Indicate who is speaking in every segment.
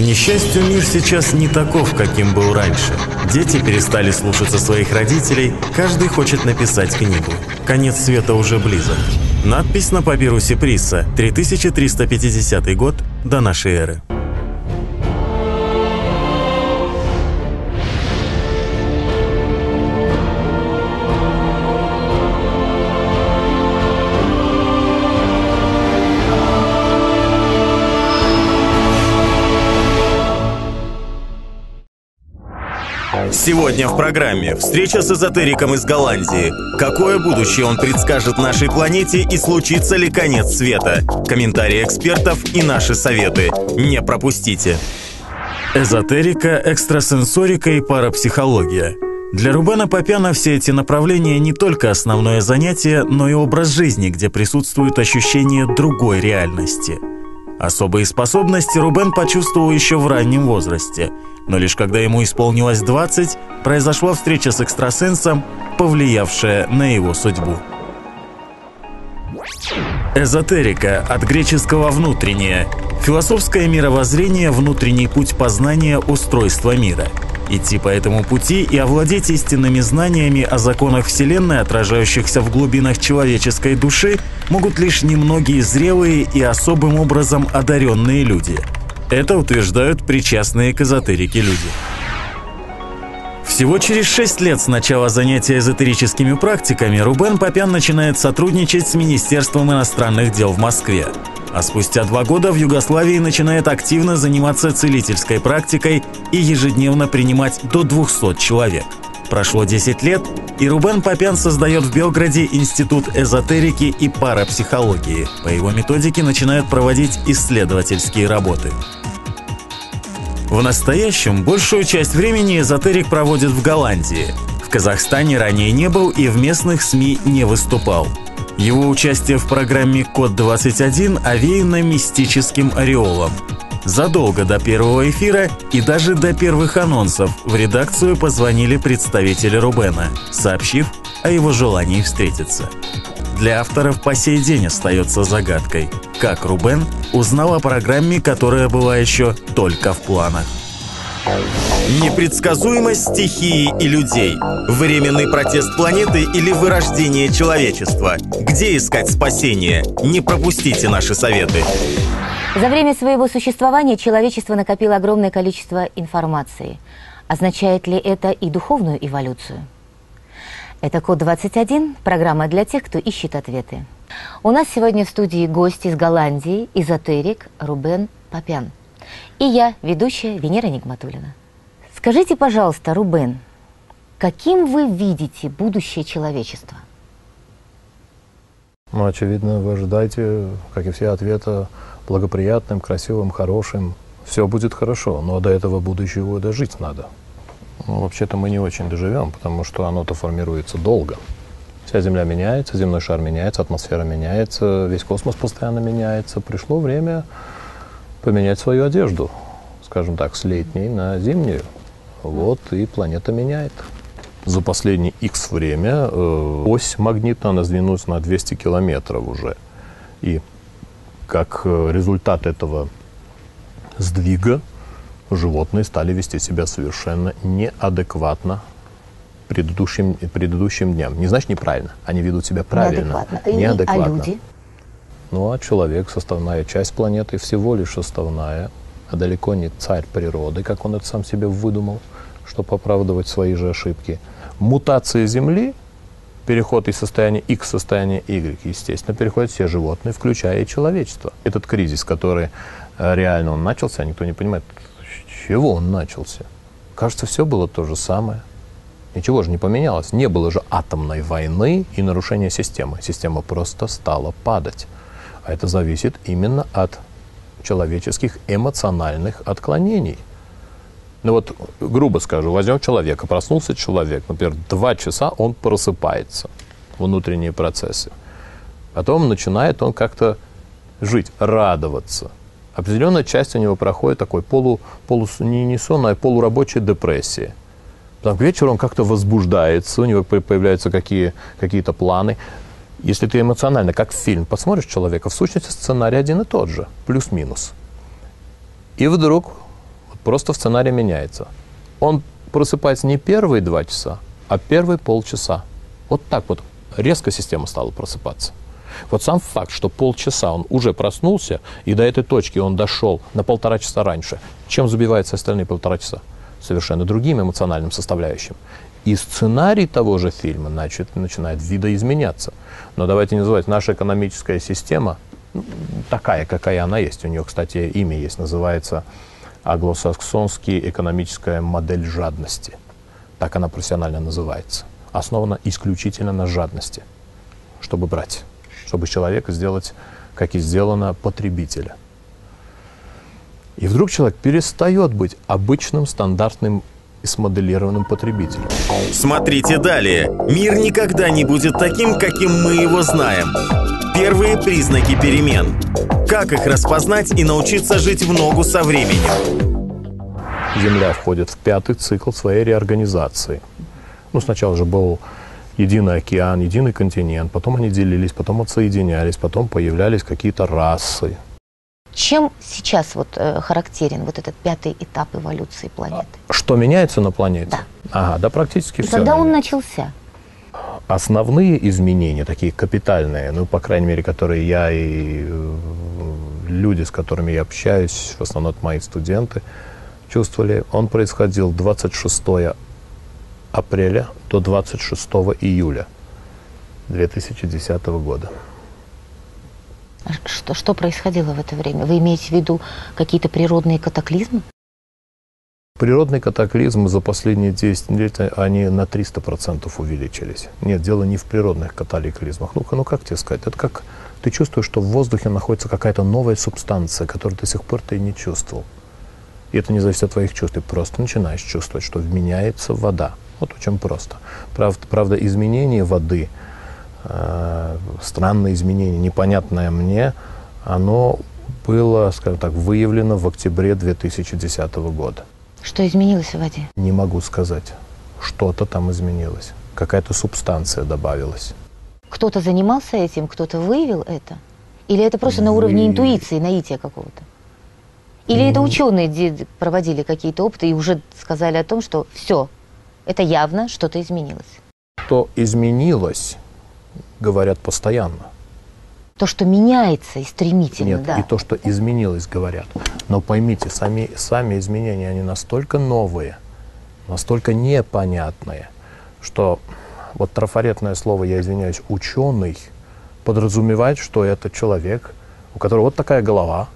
Speaker 1: несчастью, мир сейчас не таков, каким был раньше. Дети перестали слушаться своих родителей, каждый хочет написать книгу. Конец света уже близок. Надпись на папирусе Присса, 3350 год до нашей эры. Сегодня в программе встреча с эзотериком из Голландии. Какое будущее он предскажет нашей планете и случится ли конец света? Комментарии экспертов и наши советы. Не пропустите. Эзотерика, экстрасенсорика и парапсихология. Для Рубена Папяна все эти направления не только основное занятие, но и образ жизни, где присутствует ощущение другой реальности. Особые способности Рубен почувствовал еще в раннем возрасте, но лишь когда ему исполнилось 20, произошла встреча с экстрасенсом, повлиявшая на его судьбу. Эзотерика от греческого «внутреннее». Философское мировоззрение – внутренний путь познания устройства мира. Идти по этому пути и овладеть истинными знаниями о законах Вселенной, отражающихся в глубинах человеческой души, могут лишь немногие зрелые и особым образом одаренные люди. Это утверждают причастные к эзотерике люди. Всего через 6 лет с начала занятия эзотерическими практиками Рубен Папян начинает сотрудничать с Министерством иностранных дел в Москве. А спустя 2 года в Югославии начинает активно заниматься целительской практикой и ежедневно принимать до 200 человек. Прошло 10 лет, и Рубен Папян создает в Белграде Институт эзотерики и парапсихологии. По его методике начинают проводить исследовательские работы. В настоящем большую часть времени эзотерик проводит в Голландии. В Казахстане ранее не был и в местных СМИ не выступал. Его участие в программе «Код-21» овеяно мистическим ореолом. Задолго до первого эфира и даже до первых анонсов в редакцию позвонили представители Рубена, сообщив о его желании встретиться. Для авторов по сей день остается загадкой, как Рубен узнал о программе, которая была еще только в планах. Непредсказуемость стихии и людей. Временный протест планеты или вырождение человечества. Где искать спасение? Не пропустите наши советы.
Speaker 2: За время своего существования человечество накопило огромное количество информации. Означает ли это и духовную эволюцию? Это «Код-21» – программа для тех, кто ищет ответы. У нас сегодня в студии гость из Голландии, эзотерик Рубен Папян. И я, ведущая Венера Нигматуллина. Скажите, пожалуйста, Рубен, каким вы видите будущее человечества?
Speaker 3: Ну, очевидно, вы ожидаете, как и все, ответа благоприятным, красивым, хорошим. Все будет хорошо, но до этого будущего дожить надо. Ну, вообще-то мы не очень доживем, потому что оно-то формируется долго. Вся Земля меняется, земной шар меняется, атмосфера меняется, весь космос постоянно меняется. Пришло время поменять свою одежду, скажем так, с летней на зимнюю. Вот и планета меняет. За последнее X время ось магнитная, она сдвинулась на 200 километров уже. И как результат этого сдвига животные стали вести себя совершенно неадекватно предыдущим дням. Не значит неправильно, они ведут себя правильно. Неадекватно. А люди? Ну, а человек, составная часть планеты, всего лишь составная, а далеко не царь природы, как он это сам себе выдумал, чтобы оправдывать свои же ошибки. Мутация Земли, переход из состояния X в состояние Y, естественно, переходят все животные, включая и человечество. Этот кризис, который реально он начался, никто не понимает, с чего он начался. Кажется, все было то же самое. Ничего же не поменялось. Не было же атомной войны и нарушения системы. Система просто стала падать. А это зависит именно от человеческих эмоциональных отклонений. Ну вот, грубо скажу, возьмем человека, проснулся человек, например, 2 часа он просыпается, внутренние процессы. Потом начинает он как-то жить, радоваться. Определенная часть у него проходит такой не сонная, а полурабочая депрессия. Потом к вечеру он как-то возбуждается, у него появляются какие-то планы. Если ты эмоционально, как в фильм, посмотришь человека, в сущности сценарий один и тот же, плюс-минус. И вдруг просто в сценарии меняется. Он просыпается не первые 2 часа, а первые полчаса. Вот так вот резко система стала просыпаться. Вот сам факт, что полчаса он уже проснулся, и до этой точки он дошел на 1,5 часа раньше, чем забиваются остальные 1,5 часа? Совершенно другим эмоциональным составляющим. И сценарий того же фильма начинает видоизменяться. Но давайте не называть, наша экономическая система такая, какая она есть. У нее, кстати, имя есть, называется англосаксонский экономическая модель жадности. Так она профессионально называется. Основана исключительно на жадности, чтобы брать, чтобы человека сделать, как и сделано, потребителя. И вдруг человек перестает быть обычным, стандартным и смоделированным потребителем.
Speaker 1: Смотрите далее. Мир никогда не будет таким, каким мы его знаем. Первые признаки перемен. Как их распознать и научиться жить в ногу со временем?
Speaker 3: Земля входит в 5-й цикл своей реорганизации. Сначала же был единый океан, единый континент, потом они делились, потом отсоединялись, потом появлялись какие-то расы.
Speaker 2: Чем сейчас характерен этот 5-й этап эволюции планеты?
Speaker 3: Что меняется на планете?
Speaker 2: Да.
Speaker 3: Да практически все.
Speaker 2: Когда он начался?
Speaker 3: Основные изменения, такие капитальные, по крайней мере, которые я и люди, с которыми я общаюсь, в основном мои студенты, чувствовали, он происходил 26 апреля до 26 июля 2010 года.
Speaker 2: Что происходило в это время? Вы имеете в виду какие-то природные катаклизмы?
Speaker 3: Природные катаклизмы за последние 10 лет, они на 300% увеличились. Нет, дело не в природных катаклизмах. Как тебе сказать? Это как ты чувствуешь, что в воздухе находится какая-то новая субстанция, которую до сих пор ты не чувствовал. И это не зависит от твоих чувств. Ты просто начинаешь чувствовать, что меняется вода. Вот очень просто. Правда, изменение воды, странное изменение, непонятное мне, оно было, скажем так, выявлено в октябре 2010 года.
Speaker 2: Что изменилось в воде?
Speaker 3: Не могу сказать. Что-то там изменилось. Какая-то субстанция добавилась.
Speaker 2: Кто-то занимался этим, кто-то выявил это? Или это просто на уровне интуиции, наития какого-то? Или это ученые проводили какие-то опыты и уже сказали о том, что все, это явно что-то изменилось?
Speaker 3: Что изменилось, говорят постоянно.
Speaker 2: То, что меняется и стремительно,
Speaker 3: Нет,
Speaker 2: да.
Speaker 3: и то, что изменилось, говорят. Но поймите, сами изменения, они настолько новые, настолько непонятные, что трафаретное слово, я извиняюсь, ученый, подразумевает, что это человек, у которого вот такая голова,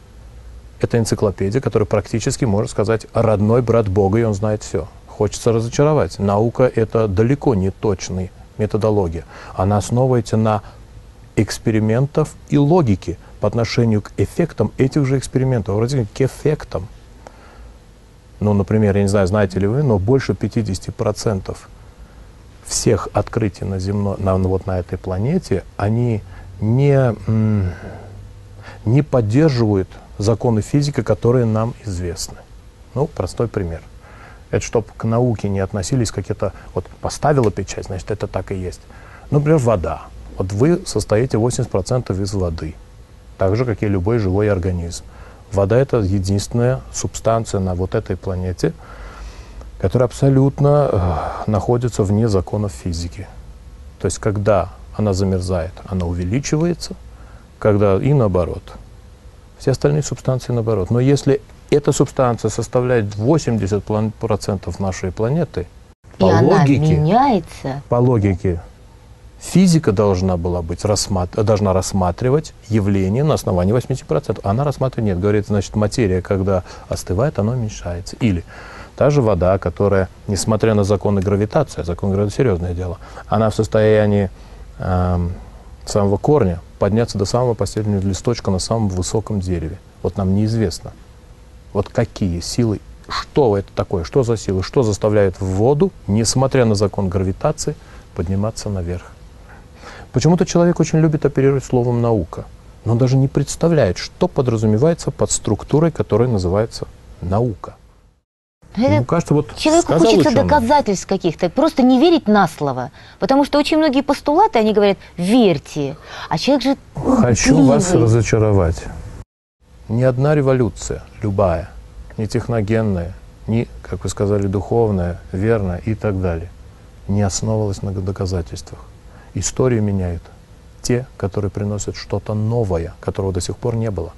Speaker 3: это энциклопедия, которая практически, можно сказать, родной брат Бога, и он знает все. Хочется разочаровать. Наука — это далеко не точная методология. Она основывается на экспериментов и логике по отношению к эффектам этих же экспериментов, вроде к эффектам. Например, я не знаю, знаете ли вы, но больше 50% всех открытий на этой планете, они не поддерживают законы физики, которые нам известны. Простой пример. Это чтобы к науке не относились какие-то, поставила печать, значит, это так и есть. Например, вода. Вы состоите 80% из воды, так же, как и любой живой организм. Вода — это единственная субстанция на этой планете, которая абсолютно находится вне законов физики. То есть, когда она замерзает, она увеличивается, и наоборот. Все остальные субстанции наоборот. Но если эта субстанция составляет 80% нашей планеты,
Speaker 2: она меняется.
Speaker 3: По логике, физика должна рассматривать явление на основании 80%. Она рассматривает нет. Говорит, значит, материя, когда остывает, она уменьшается. Или та же вода, которая, несмотря на законы гравитации, закон гравитации — серьезное дело, она в состоянии самого корня подняться до самого последнего листочка на самом высоком дереве. Нам неизвестно, какие силы, что это такое, что за силы, что заставляет воду, несмотря на закон гравитации, подниматься наверх. Почему-то человек очень любит оперировать словом «наука», но он даже не представляет, что подразумевается под структурой, которая называется наука.
Speaker 2: Кажется, человеку хочется доказательств каких-то, просто не верить на слово. Потому что очень многие постулаты, они говорят «верьте», а человек же
Speaker 3: Хочу вас разочаровать. Ни одна революция, любая, ни техногенное, ни, как вы сказали, духовное, верное и так далее не основывалось на доказательствах. Историю меняют те, которые приносят что-то новое, которого до сих пор не было.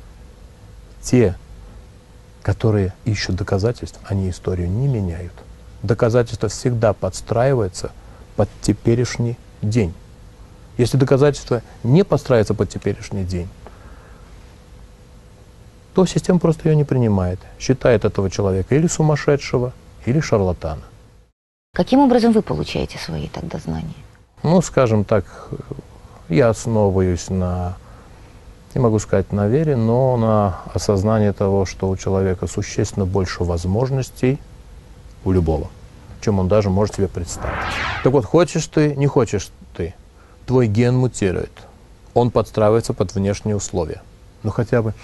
Speaker 3: Те, которые ищут доказательств, они историю не меняют. Доказательство всегда подстраивается под теперешний день. Если доказательство не подстраивается под теперешний день, то система просто ее не принимает, считает этого человека или сумасшедшего, или шарлатана.
Speaker 2: Каким образом вы получаете свои тогда знания?
Speaker 3: Ну, скажем так, я основываюсь на, не могу сказать на вере, но на осознании того, что у человека существенно больше возможностей, у любого, чем он даже может себе представить. Так вот, хочешь ты, не хочешь ты, твой ген мутирует. Он подстраивается под внешние условия. Ну, хотя бы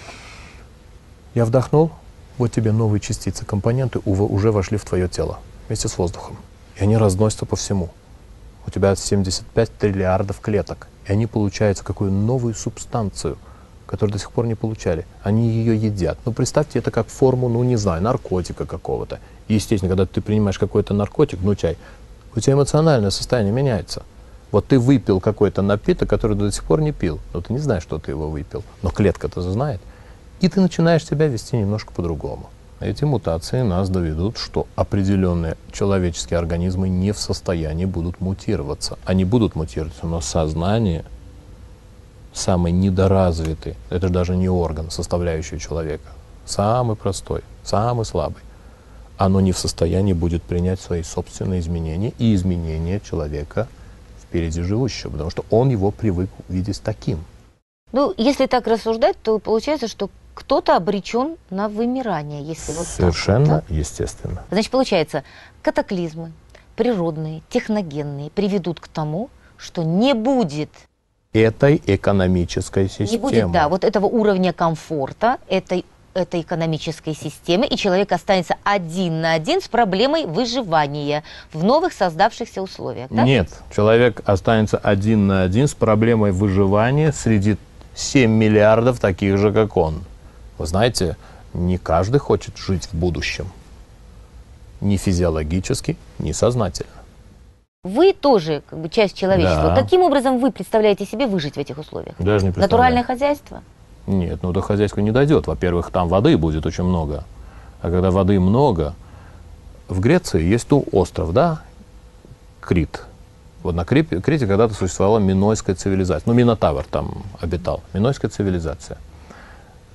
Speaker 3: я вдохнул, вот тебе новые частицы, компоненты уже вошли в твое тело вместе с воздухом. И они разносятся по всему. У тебя 75 триллиардов клеток. И они получают какую новую субстанцию, которую до сих пор не получали. Они ее едят. Ну, представьте это как форму, ну, не знаю, наркотика какого-то. И, естественно, когда ты принимаешь какой-то наркотик, ну, чай, у тебя эмоциональное состояние меняется. Вот ты выпил какой-то напиток, который ты до сих пор не пил. Но ты не знаешь, что ты его выпил. Но клетка-то знает. И ты начинаешь себя вести немножко по-другому. Эти мутации нас доведут, что определенные человеческие организмы не в состоянии будут мутироваться. Они будут мутироваться, но сознание самый недоразвитый, это даже не орган, составляющий человека, самый простой, самый слабый, оно не в состоянии будет принять свои собственные изменения и изменения человека впереди живущего, потому что он его привык видеть таким.
Speaker 2: Ну, если так рассуждать, то получается, что кто-то обречен на вымирание, если вот
Speaker 3: совершенно
Speaker 2: так, да?
Speaker 3: Естественно.
Speaker 2: Значит, получается, катаклизмы природные, техногенные приведут к тому, что не будет
Speaker 3: этой экономической системы.
Speaker 2: Не будет, да, вот этого уровня комфорта, этой экономической системы, и человек останется один на один с проблемой выживания в новых создавшихся условиях. Да?
Speaker 3: Нет, человек останется один на один с проблемой выживания среди 7 миллиардов таких же, как он. Вы знаете, не каждый хочет жить в будущем. Ни физиологически, ни сознательно.
Speaker 2: Вы тоже как бы часть человечества.
Speaker 3: Да.
Speaker 2: Каким образом вы представляете себе выжить в этих условиях?
Speaker 3: Даже не представляю.
Speaker 2: Натуральное хозяйство?
Speaker 3: Нет, ну до хозяйства не дойдет. Во-первых, там воды будет очень много. А когда воды много, в Греции есть остров, да, Крит. Вот на Крите когда-то существовала минойская цивилизация. Ну, Минотавр там обитал. Минойская цивилизация.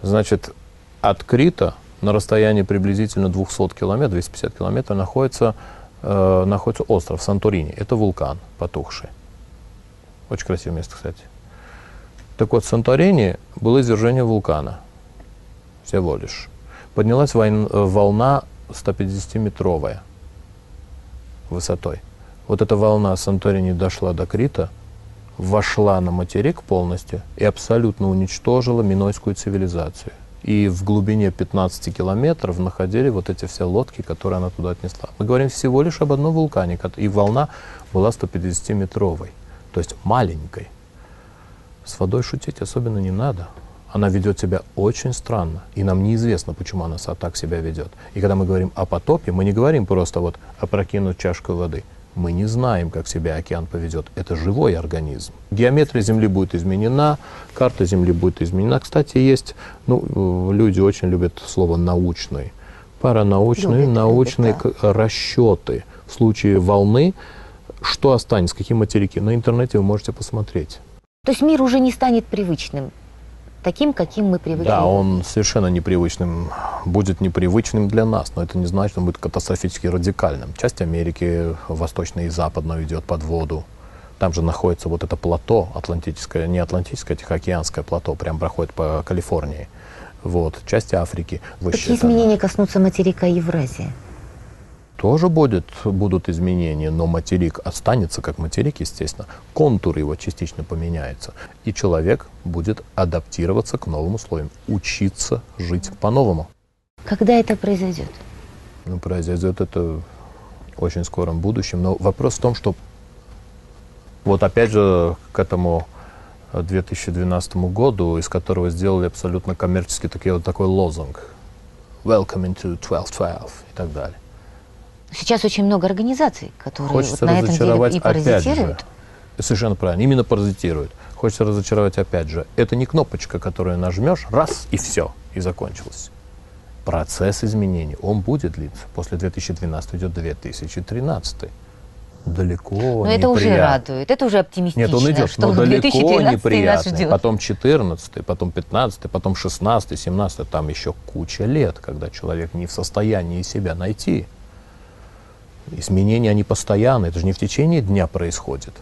Speaker 3: Значит, от Крита на расстоянии приблизительно 200 километров, 250 километров находится остров Санторини. Это вулкан потухший. Очень красивое место, кстати. Так вот, в Санторини было извержение вулкана. Всего лишь. Поднялась волна 150-метровая высотой. Вот эта волна Санторини дошла до Крита, вошла на материк полностью и абсолютно уничтожила минойскую цивилизацию. И в глубине 15 километров находили вот эти все лодки, которые она туда отнесла. Мы говорим всего лишь об одном вулкане, и волна была 150-метровой, то есть маленькой. С водой шутить особенно не надо. Она ведет себя очень странно, и нам неизвестно, почему она так себя ведет. И когда мы говорим о потопе, мы не говорим просто вот опрокинуть чашку воды. Мы не знаем, как себя океан поведет. Это живой организм. Геометрия Земли будет изменена, карта Земли будет изменена. Кстати, есть, люди очень любят слово «научный». Паранаучные, научные расчеты. В случае волны, что останется, какие материки. На интернете вы можете посмотреть.
Speaker 2: То есть мир уже не станет привычным, таким, каким мы привыкли?
Speaker 3: Да, он совершенно непривычным, будет непривычным для нас, но это не значит, что он будет катастрофически радикальным. Часть Америки, восточная и западная, идет под воду. Там же находится вот это плато атлантическое, не атлантическое, а тихоокеанское плато, прям проходит по Калифорнии. Вот, часть Африки.
Speaker 2: Какие изменения коснутся материка Евразии?
Speaker 3: Тоже будут изменения, но материк останется как материк, естественно. Контур его частично поменяется. И человек будет адаптироваться к новым условиям, учиться жить по-новому.
Speaker 2: Когда это произойдет?
Speaker 3: Произойдет это в очень скором будущем. Но вопрос в том, что вот опять же к этому 2012 году, из которого сделали абсолютно коммерческий такой лозунг. welcome into 12-12 и так далее.
Speaker 2: Сейчас очень много организаций, которые
Speaker 3: Хочется
Speaker 2: вот на этом деле и паразитируют.
Speaker 3: Же, совершенно правильно, именно паразитируют. Хочется разочаровать опять же. Это не кнопочка, которую нажмешь, раз, и все, и закончилось. Процесс изменений, он будет длиться. После 2012 идет 2013. Далеко
Speaker 2: но
Speaker 3: не
Speaker 2: это уже
Speaker 3: приятно.
Speaker 2: радует, это уже оптимистично.
Speaker 3: Нет, он идет,
Speaker 2: что
Speaker 3: но далеко
Speaker 2: 2013
Speaker 3: неприятный.
Speaker 2: нас ждет.
Speaker 3: Потом 14, потом 15, потом 16, 17. Там еще куча лет, когда человек не в состоянии себя найти. Изменения, они постоянные, это же не в течение дня происходит.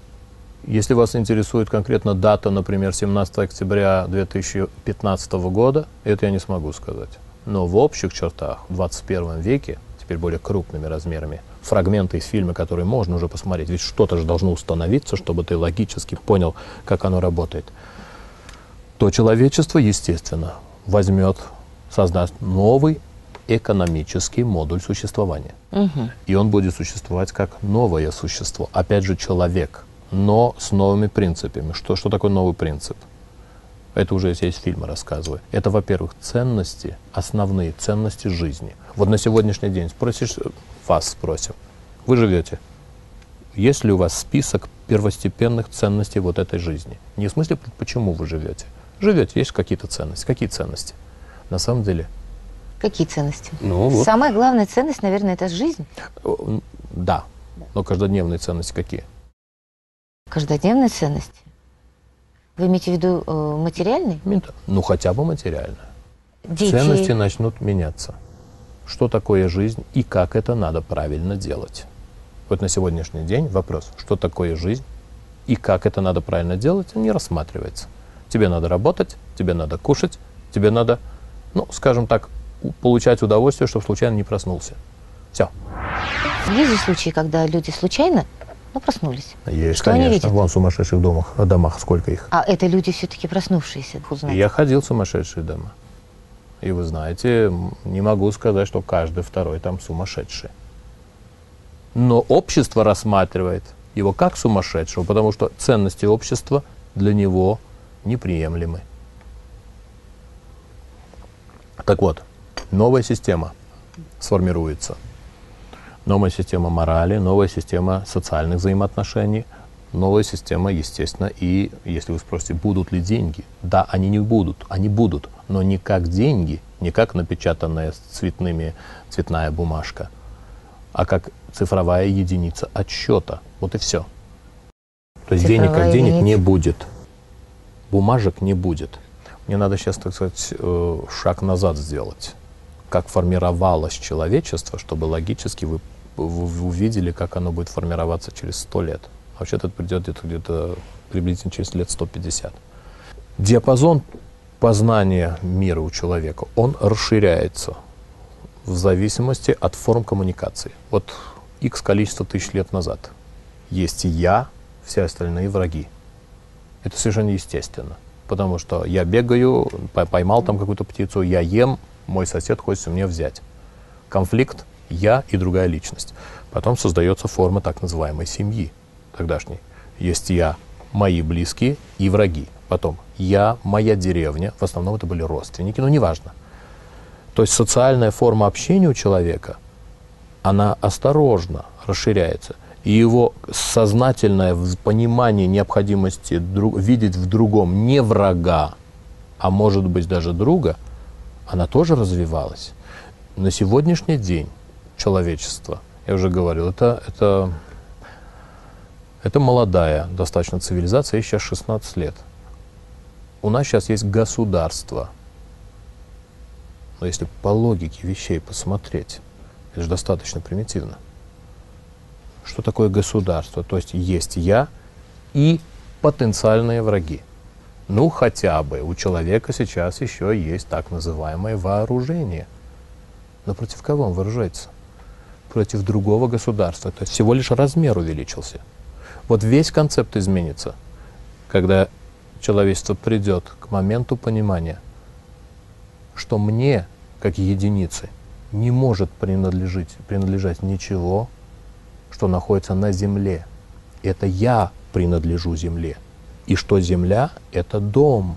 Speaker 3: Если вас интересует конкретно дата, например, 17 октября 2015 года, это я не смогу сказать. Но в общих чертах в 21 веке, теперь более крупными размерами, фрагменты из фильма, которые можно уже посмотреть, ведь что-то же должно установиться, чтобы ты логически понял, как оно работает, то человечество, естественно, создаст новый экономический модуль существования. И он будет существовать как новое существо. Опять же, человек, но с новыми принципами. Что такое новый принцип? Это уже есть фильмы рассказываю. Это, во-первых, ценности, основные ценности жизни. Вот на сегодняшний день вас спросим, вы живете, есть ли у вас список первостепенных ценностей вот этой жизни? Не в смысле, почему вы живете. Живете, есть какие-то ценности. Какие ценности? На самом деле.
Speaker 2: Какие ценности?
Speaker 3: Ну, вот.
Speaker 2: Самая главная ценность, наверное, это жизнь.
Speaker 3: Да. Но каждодневные ценности какие?
Speaker 2: Каждодневные ценности? Вы имеете в виду материальные?
Speaker 3: Ну, хотя бы материально.
Speaker 2: Дети.
Speaker 3: Ценности начнут меняться. Что такое жизнь и как это надо правильно делать? Вот на сегодняшний день вопрос, что такое жизнь и как это надо правильно делать, не рассматривается. Тебе надо работать, тебе надо кушать, тебе надо, ну, скажем так, получать удовольствие, чтобы случайно не проснулся. Все.
Speaker 2: Есть же случаи, когда люди случайно, проснулись.
Speaker 3: Есть,
Speaker 2: что
Speaker 3: конечно. Вон в сумасшедших домах сколько их.
Speaker 2: А это люди все-таки проснувшиеся,
Speaker 3: Я ходил в сумасшедшие дома. И вы знаете, не могу сказать, что каждый второй там сумасшедший. Но общество рассматривает его как сумасшедшего, потому что ценности общества для него неприемлемы. Так вот, новая система сформируется. Новая система морали, новая система социальных взаимоотношений, новая система, естественно, и, если вы спросите, будут ли деньги, да, они не будут, они будут, но не как деньги, не как напечатанная цветная бумажка, а как цифровая единица отсчета. Вот и все. То есть денег как денег не будет, бумажек не будет. Мне надо сейчас, так сказать, шаг назад сделать. Как формировалось человечество, чтобы логически вы увидели, как оно будет формироваться через 100 лет. Вообще-то это придет где-то приблизительно через лет 150. Диапазон познания мира у человека, он расширяется в зависимости от форм коммуникации. Вот X количество тысяч лет назад есть я, все остальные враги. Это совершенно естественно. Потому что я бегаю, поймал там какую-то птицу, я ем, мой сосед хочет мне взять. Конфликт — я и другая личность. Потом создается форма так называемой семьи тогдашней. Есть я, мои близкие и враги. Потом я, моя деревня, в основном это были родственники, но неважно. То есть социальная форма общения у человека, она осторожно расширяется. И его сознательное понимание необходимости видеть в другом не врага, а может быть даже друга, она тоже развивалась. На сегодняшний день человечество, я уже говорил, это молодая достаточно цивилизация, ей сейчас 16 лет. У нас сейчас есть государство. Но если по логике вещей посмотреть, это же достаточно примитивно. Что такое государство? То есть я и потенциальные враги. Ну, хотя бы у человека сейчас еще есть так называемое вооружение. Но против кого он вооружается? Против другого государства. То есть всего лишь размер увеличился. Вот весь концепт изменится, когда человечество придет к моменту понимания, что мне, как единице, не может принадлежать ничего, что находится на земле. Это я принадлежу земле. И что земля — это дом.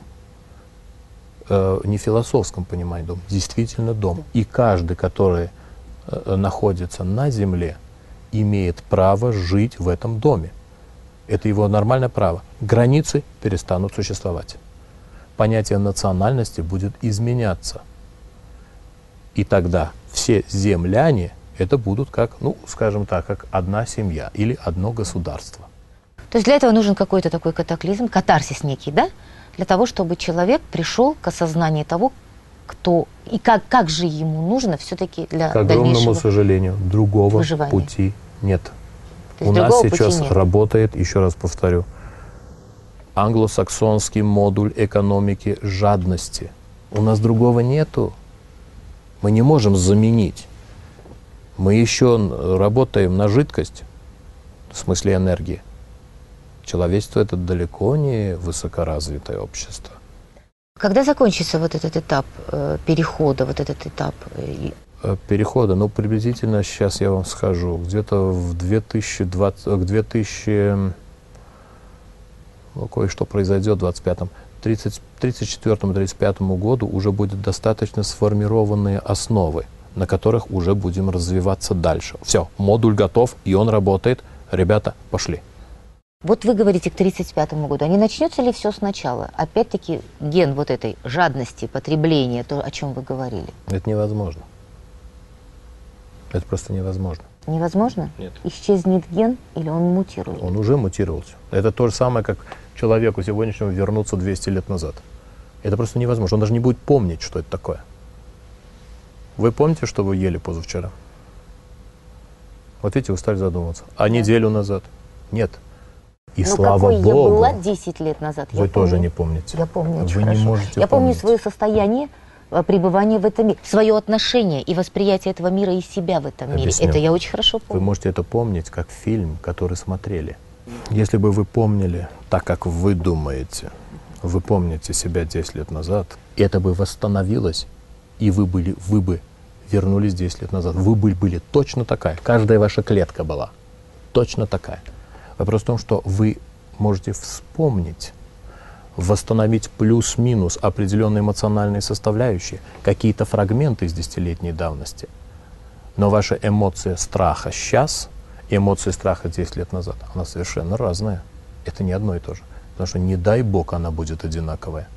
Speaker 3: не в философском понимании дом, действительно дом. И каждый, который находится на земле, имеет право жить в этом доме. Это его нормальное право. Границы перестанут существовать. Понятие национальности будет изменяться. И тогда все земляне это будут как, ну, скажем так, как одна семья или одно государство.
Speaker 2: То есть для этого нужен какой-то такой катаклизм, катарсис некий, да? Для того, чтобы человек пришел к осознанию того, кто и как же ему нужно все-таки для
Speaker 3: дальнейшего. К огромному сожалению, другого
Speaker 2: выживания.
Speaker 3: Пути нет. У нас сейчас
Speaker 2: нет.
Speaker 3: работает, еще раз повторю, англосаксонский модуль экономики жадности. У нас другого нету. Мы не можем заменить. Мы еще работаем на жидкость, в смысле энергии. Человечество — это далеко не высокоразвитое общество.
Speaker 2: Когда закончится вот этот этап перехода, вот этот этап?
Speaker 3: Перехода, ну, приблизительно, сейчас я вам скажу, где-то в 2020, ну, кое-что произойдет в 25-м, 34-35 году уже будут достаточно сформированные основы, на которых уже будем развиваться дальше. Все, модуль готов, и он работает. Ребята, пошли.
Speaker 2: Вот вы говорите к 1935 году. А не начнется ли все сначала? Опять-таки ген вот этой жадности, потребления, то, о чем вы говорили.
Speaker 3: Это невозможно. Это просто невозможно.
Speaker 2: Невозможно?
Speaker 3: Нет.
Speaker 2: Исчезнет ген или он мутирует?
Speaker 3: Он уже мутировался. Это то же самое, как человеку сегодняшнему вернуться 200 лет назад. Это просто невозможно. Он даже не будет помнить, что это такое. Вы помните, что вы ели позавчера? Вот видите, вы стали задумываться. А неделю назад? Нет. И слава
Speaker 2: какой
Speaker 3: Богу,
Speaker 2: я была 10 лет назад?
Speaker 3: Вы тоже не помните.
Speaker 2: Я помню очень
Speaker 3: Вы
Speaker 2: хорошо.
Speaker 3: не можете
Speaker 2: Я помню
Speaker 3: помнить.
Speaker 2: свое состояние пребывания в этом мире, свое отношение и восприятие этого мира и себя в этом мире.
Speaker 3: Объясню.
Speaker 2: Это я очень хорошо помню.
Speaker 3: Вы можете это помнить как фильм, который смотрели. Если бы вы помнили так, как вы думаете, вы помните себя 10 лет назад, это бы восстановилось, и вы бы вернулись 10 лет назад. Вы были точно такая. Каждая ваша клетка была точно такая. Вопрос в том, что вы можете вспомнить, восстановить плюс-минус определенные эмоциональные составляющие, какие-то фрагменты из 10-летней давности. Но ваша эмоция страха сейчас, эмоция страха 10 лет назад, она совершенно разная. Это не одно и то же. Потому что, не дай бог, она будет одинаковая.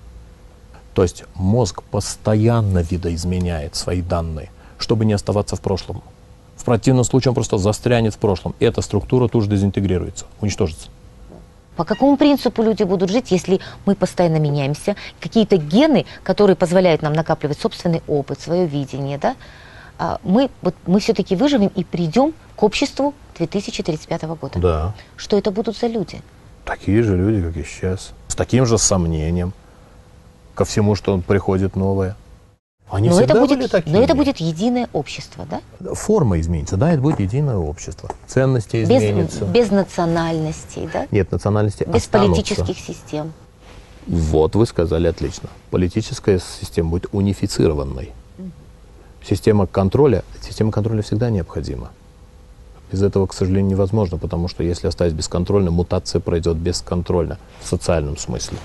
Speaker 3: То есть мозг постоянно видоизменяет свои данные, чтобы не оставаться в прошлом. В противном случае он просто застрянет в прошлом. И эта структура тут же дезинтегрируется, уничтожится.
Speaker 2: По какому принципу люди будут жить, если мы постоянно меняемся? Какие-то гены, которые позволяют нам накапливать собственный опыт, свое видение, да? Мы все-таки выживем и придем к обществу 2035 года.
Speaker 3: Да.
Speaker 2: Что это будут за люди?
Speaker 3: Такие же люди, как и сейчас. С таким же сомнением ко всему, что приходит новое. Они всегда были такими.
Speaker 2: Но это будет единое общество, да?
Speaker 3: Форма изменится, да, это будет единое общество. Ценности изменятся.
Speaker 2: Без национальностей, да?
Speaker 3: Нет, национальности
Speaker 2: без
Speaker 3: останутся.
Speaker 2: Политических систем.
Speaker 3: Вот, вы сказали отлично. Политическая система будет унифицированной. Система контроля всегда необходима. Без этого, к сожалению, невозможно, потому что если оставить бесконтрольно, мутация пройдет бесконтрольно в социальном смысле.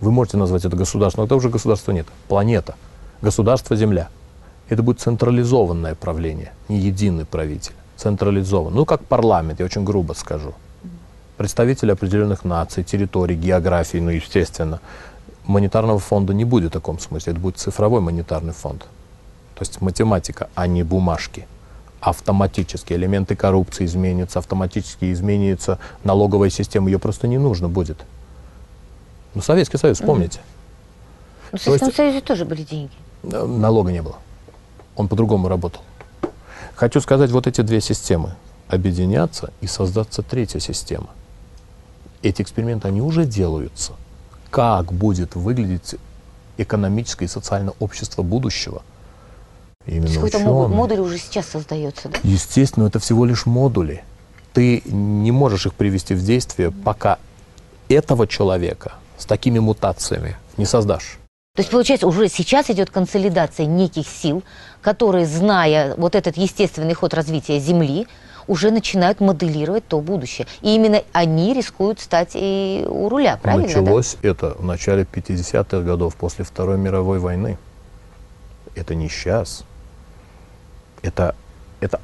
Speaker 3: Вы можете назвать это государством, но это уже государства нет. Планета. Государство Земля. Это будет централизованное правление, не единый правитель. Централизован. Ну, как парламент, я очень грубо скажу. Представители определенных наций, территорий, географий, ну, естественно. Монетарного фонда не будет в таком смысле. Это будет цифровой монетарный фонд. То есть математика, а не бумажки. Автоматически элементы коррупции изменятся, автоматически изменится налоговая система. Ее просто не нужно будет. Ну, Советский Союз, помните?
Speaker 2: В Советском Союзе тоже были деньги.
Speaker 3: Налога не было. Он по-другому работал. Хочу сказать, вот эти две системы объединятся и создаться третья система. Эти эксперименты, они уже делаются. Как будет выглядеть экономическое и социальное общество будущего? Именно
Speaker 2: какой-то модуль уже сейчас создается, да?
Speaker 3: Естественно, это всего лишь модули. Ты не можешь их привести в действие, пока этого человека с такими мутациями не создашь.
Speaker 2: То есть, получается, уже сейчас идет консолидация неких сил, которые, зная вот этот естественный ход развития Земли, уже начинают моделировать то будущее. И именно они рискуют стать и у руля, правильно?
Speaker 3: Началось это в начале 50-х годов, после Второй мировой войны. Это не сейчас. Это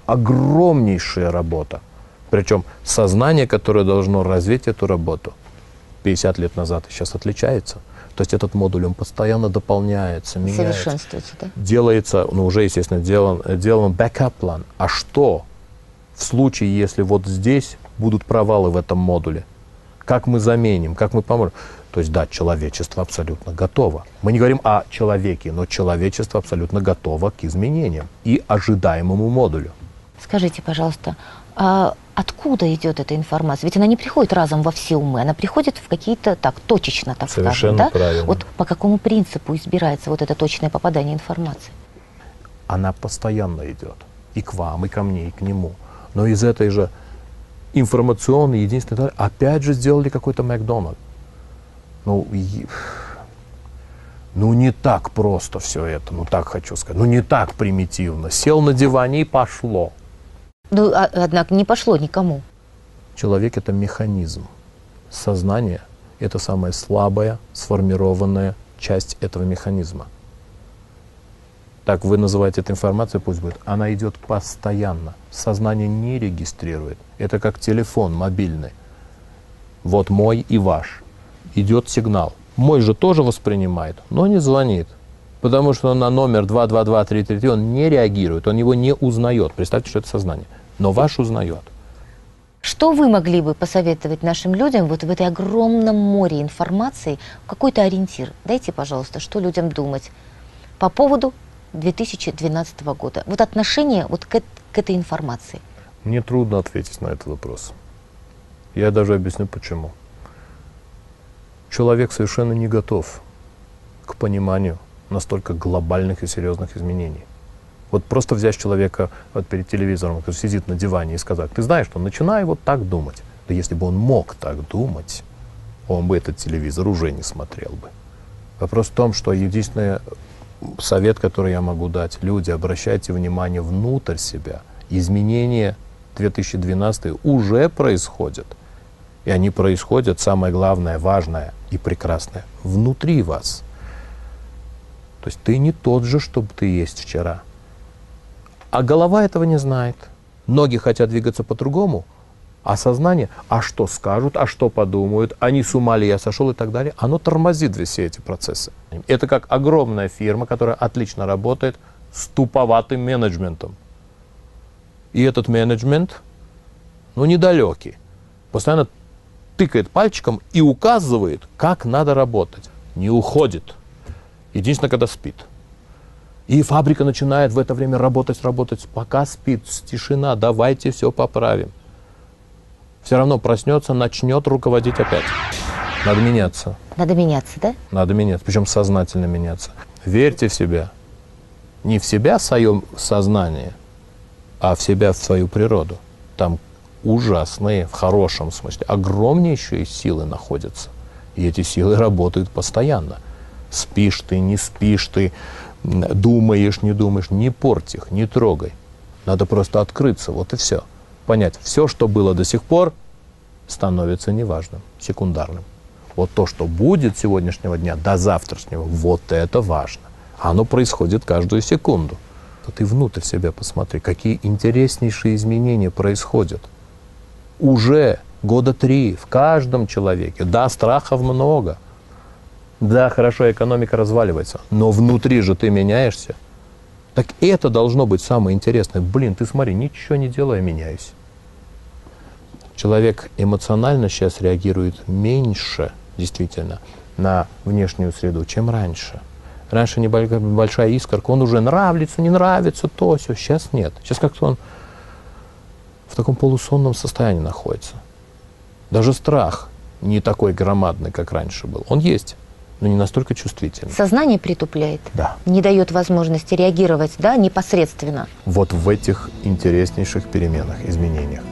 Speaker 3: огромнейшая работа. Причем сознание, которое должно развить эту работу 50 лет назад, сейчас отличается. То есть этот модуль, он постоянно дополняется, меняется.
Speaker 2: Совершенствуется, да?
Speaker 3: Делается, ну уже, естественно, сделан бэкап-план. А что в случае, если вот здесь будут провалы в этом модуле? Как мы заменим, как мы поможем? То есть, да, человечество абсолютно готово. Мы не говорим о человеке, но человечество абсолютно готово к изменениям и ожидаемому модулю.
Speaker 2: Скажите, пожалуйста, а откуда идет эта информация? Ведь она не приходит разом во все умы, она приходит в какие-то, так, точечно, так
Speaker 3: Совершенно
Speaker 2: скажем, да?
Speaker 3: правильно.
Speaker 2: Вот по какому принципу избирается вот это точное попадание информации?
Speaker 3: Она постоянно идет и к вам, и ко мне, и к нему. Но из этой же информационной, единственной, опять же сделали какой-то Макдональд. Ну, не так просто все это, ну так хочу сказать, ну не так примитивно. Сел на диване и пошло.
Speaker 2: Ну, однако не пошло никому.
Speaker 3: Человек — это механизм. Сознание — это самая слабая, сформированная часть этого механизма. Так вы называете эту информацию, пусть будет. Она идет постоянно. Сознание не регистрирует. Это как телефон мобильный. Вот мой и ваш. Идет сигнал. Мой же тоже воспринимает, но не звонит. Потому что он на номер 222-333 он не реагирует, он его не узнает. Представьте, что это сознание. Но ваш узнает.
Speaker 2: Что вы могли бы посоветовать нашим людям вот в этой огромном море информации? Какой-то ориентир. Дайте, пожалуйста, что людям думать по поводу 2012 года. Вот отношение вот к этой информации.
Speaker 3: Мне трудно ответить на этот вопрос. Я даже объясню, почему. Человек совершенно не готов к пониманию настолько глобальных и серьезных изменений. Вот просто взять человека вот перед телевизором, который сидит на диване, и сказать: ты знаешь, что начинай вот так думать. Да если бы он мог так думать, он бы этот телевизор уже не смотрел бы. Вопрос в том, что единственный совет, который я могу дать: люди, обращайте внимание внутрь себя. Изменения 2012 уже происходят. И они происходят, самое главное, важное и прекрасное, внутри вас. То есть ты не тот же, что ты есть вчера. А голова этого не знает. Ноги хотят двигаться по-другому, а сознание, а что скажут, а что подумают, а не с ума ли я сошел и так далее, оно тормозит все эти процессы. Это как огромная фирма, которая отлично работает с туповатым менеджментом. И этот менеджмент, ну, недалекий. Постоянно тыкает пальчиком и указывает, как надо работать. Не уходит. Единственное, когда спит. И фабрика начинает в это время работать, пока спит, тишина, давайте все поправим. Все равно проснется, начнет руководить опять. Надо меняться.
Speaker 2: Надо меняться, да?
Speaker 3: Надо меняться, причем сознательно меняться. Верьте в себя. Не в себя, в свое сознание, а в себя, в свою природу. Там ужасные, в хорошем смысле, огромнейшие силы находятся. И эти силы работают постоянно. Спишь ты, не спишь ты, думаешь, не думаешь, не порть их, не трогай. Надо просто открыться, вот и все. Понять, все, что было до сих пор, становится неважным, секундарным. Вот то, что будет с сегодняшнего дня до завтрашнего, вот это важно. Оно происходит каждую секунду. Ты внутрь себя посмотри, какие интереснейшие изменения происходят. Уже года 3 в каждом человеке. Да, страхов много. Да, хорошо, экономика разваливается. Но внутри же ты меняешься. Так это должно быть самое интересное. Блин, ты смотри, ничего не делая, меняюсь. Человек эмоционально сейчас реагирует меньше, действительно, на внешнюю среду, чем раньше. Раньше небольшая искорка, он уже нравится, не нравится, то все. Сейчас нет. Сейчас как-то он в таком полусонном состоянии находится. Даже страх не такой громадный, как раньше был. Он есть, но не настолько чувствительный.
Speaker 2: Сознание притупляет,
Speaker 3: да.
Speaker 2: Не дает возможности реагировать, да, непосредственно.
Speaker 3: Вот в этих интереснейших переменах, изменениях,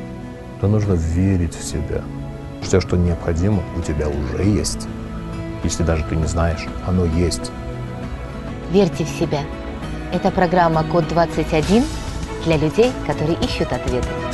Speaker 3: то нужно верить в себя. Все, что необходимо, у тебя уже есть. Если даже ты не знаешь, оно есть.
Speaker 2: Верьте в себя. Это программа «Код 21» для людей, которые ищут ответы.